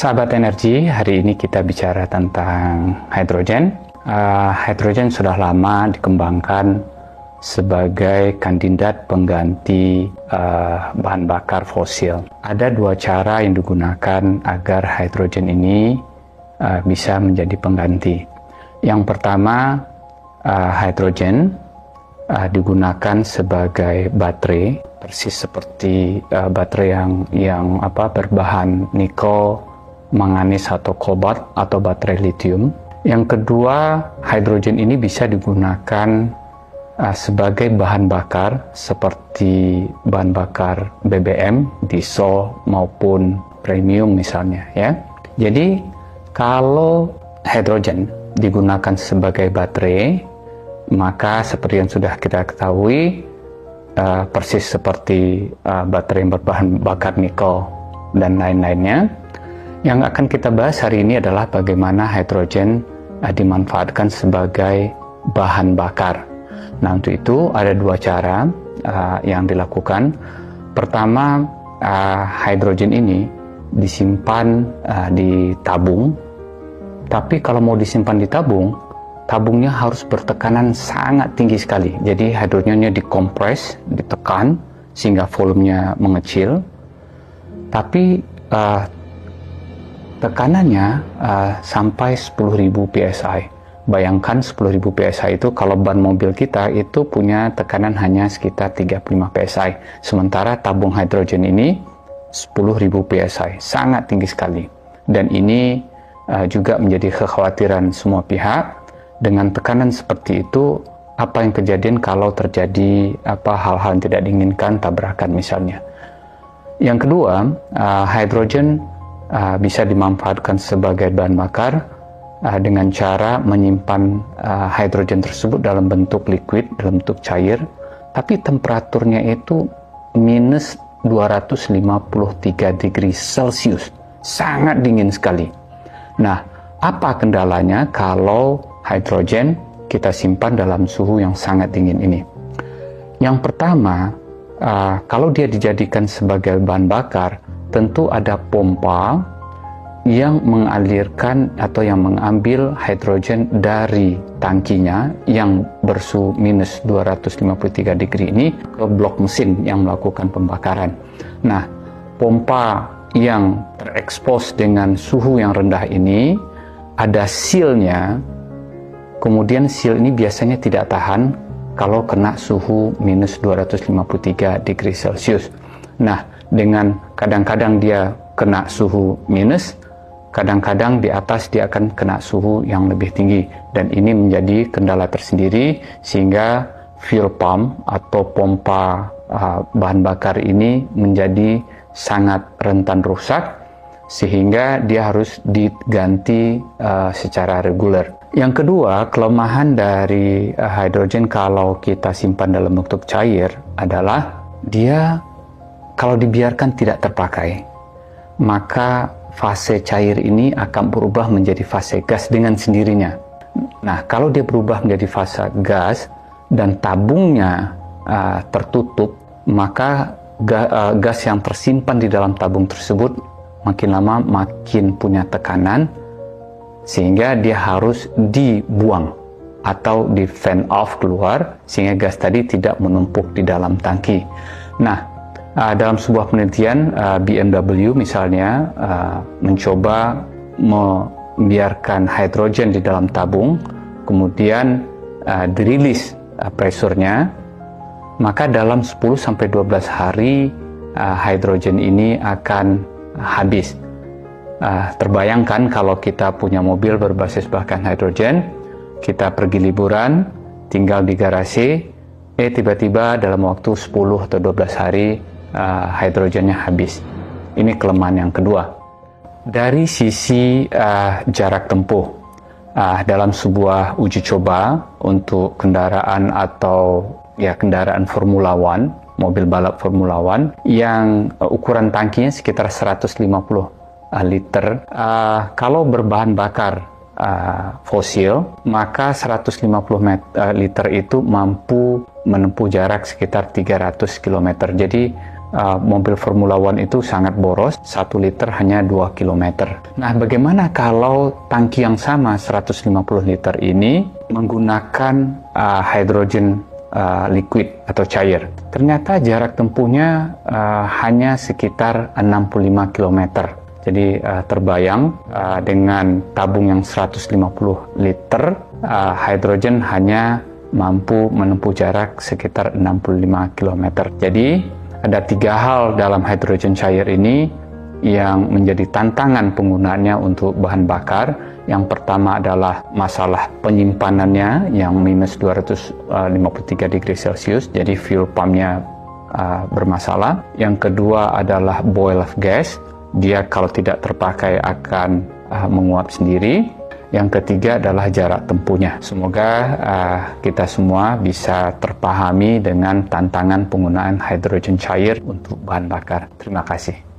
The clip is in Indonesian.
Sahabat energi, hari ini kita bicara tentang hidrogen. Hidrogen sudah lama dikembangkan sebagai kandidat pengganti bahan bakar fosil. Ada dua cara yang digunakan agar hidrogen ini bisa menjadi pengganti. Yang pertama, hidrogen digunakan sebagai baterai, persis seperti baterai yang berbahan nikel, manganis atau kobalt atau baterai lithium. Yang kedua, hidrogen ini bisa digunakan sebagai bahan bakar seperti bahan bakar BBM, diesel maupun premium misalnya ya. Jadi kalau hidrogen digunakan sebagai baterai, maka seperti yang sudah kita ketahui, persis seperti baterai yang berbahan bakar nikel dan lain-lainnya. Yang akan kita bahas hari ini adalah bagaimana hidrogen dimanfaatkan sebagai bahan bakar. Nah, untuk itu ada dua cara yang dilakukan. Pertama, hidrogen ini disimpan di tabung. Tapi kalau mau disimpan di tabung, tabungnya harus bertekanan sangat tinggi sekali. Jadi hidrogennya dikompres, ditekan sehingga volumenya mengecil. Tapi tekanannya sampai 10.000 psi. Bayangkan 10.000 psi itu kalau ban mobil kita itu punya tekanan hanya sekitar 35 psi. Sementara tabung hidrogen ini 10.000 psi, sangat tinggi sekali. Dan ini juga menjadi kekhawatiran semua pihak. Dengan tekanan seperti itu, apa yang kejadian kalau terjadi hal-hal yang tidak diinginkan, tabrakan misalnya. Yang kedua, hidrogen bisa dimanfaatkan sebagai bahan bakar dengan cara menyimpan hidrogen tersebut dalam bentuk liquid, dalam bentuk cair, tapi temperaturnya itu minus 253 degree Celcius, sangat dingin sekali. Nah, apa kendalanya kalau hidrogen kita simpan dalam suhu yang sangat dingin ini? Yang pertama, kalau dia dijadikan sebagai bahan bakar, tentu ada pompa yang mengalirkan atau yang mengambil hidrogen dari tangkinya yang bersuhu minus 253 degree ini ke blok mesin yang melakukan pembakaran. Nah, pompa yang terekspos dengan suhu yang rendah ini ada sealnya, kemudian seal ini biasanya tidak tahan kalau kena suhu minus 253 degree Celcius. Nah, dengan kadang-kadang dia kena suhu minus, kadang-kadang di atas dia akan kena suhu yang lebih tinggi, dan ini menjadi kendala tersendiri sehingga fuel pump atau pompa bahan bakar ini menjadi sangat rentan rusak sehingga dia harus diganti secara reguler. Yang kedua, kelemahan dari hidrogen kalau kita simpan dalam bentuk cair adalah dia kalau dibiarkan tidak terpakai, maka fase cair ini akan berubah menjadi fase gas dengan sendirinya. Nah, kalau dia berubah menjadi fase gas dan tabungnya tertutup, maka gas yang tersimpan di dalam tabung tersebut makin lama makin punya tekanan, sehingga dia harus dibuang atau di fan off keluar, sehingga gas tadi tidak menumpuk di dalam tangki. Nah, dalam sebuah penelitian BMW misalnya mencoba membiarkan hidrogen di dalam tabung, kemudian dirilis presurnya, maka dalam 10-12 hari hidrogen ini akan habis. Terbayangkan kalau kita punya mobil berbasis bahan hidrogen, kita pergi liburan, tinggal di garasi, tiba-tiba dalam waktu 10 atau 12 hari hidrogennya habis. Ini kelemahan yang kedua. Dari sisi jarak tempuh, dalam sebuah uji coba untuk kendaraan atau kendaraan Formula One, mobil balap Formula One yang ukuran tangkinya sekitar 150 liter. Kalau berbahan bakar fosil, maka 150 liter itu mampu menempuh jarak sekitar 300 km. Jadi mobil Formula One itu sangat boros, 1 liter hanya 2 km. Nah, bagaimana kalau tangki yang sama 150 liter ini menggunakan hydrogen liquid atau cair? Ternyata jarak tempuhnya hanya sekitar 65 km. Jadi terbayang dengan tabung yang 150 liter, hidrogen hanya mampu menempuh jarak sekitar 65 km. Jadi ada 3 hal dalam hidrogen cair ini yang menjadi tantangan penggunaannya untuk bahan bakar. Yang pertama adalah masalah penyimpanannya yang minus 253 degree Celcius, jadi fuel pumpnya bermasalah. Yang kedua adalah boil of gas, dia kalau tidak terpakai akan menguap sendiri. Yang ketiga adalah jarak tempuhnya. Semoga kita semua bisa terpahami dengan tantangan penggunaan hidrogen cair untuk bahan bakar. Terima kasih.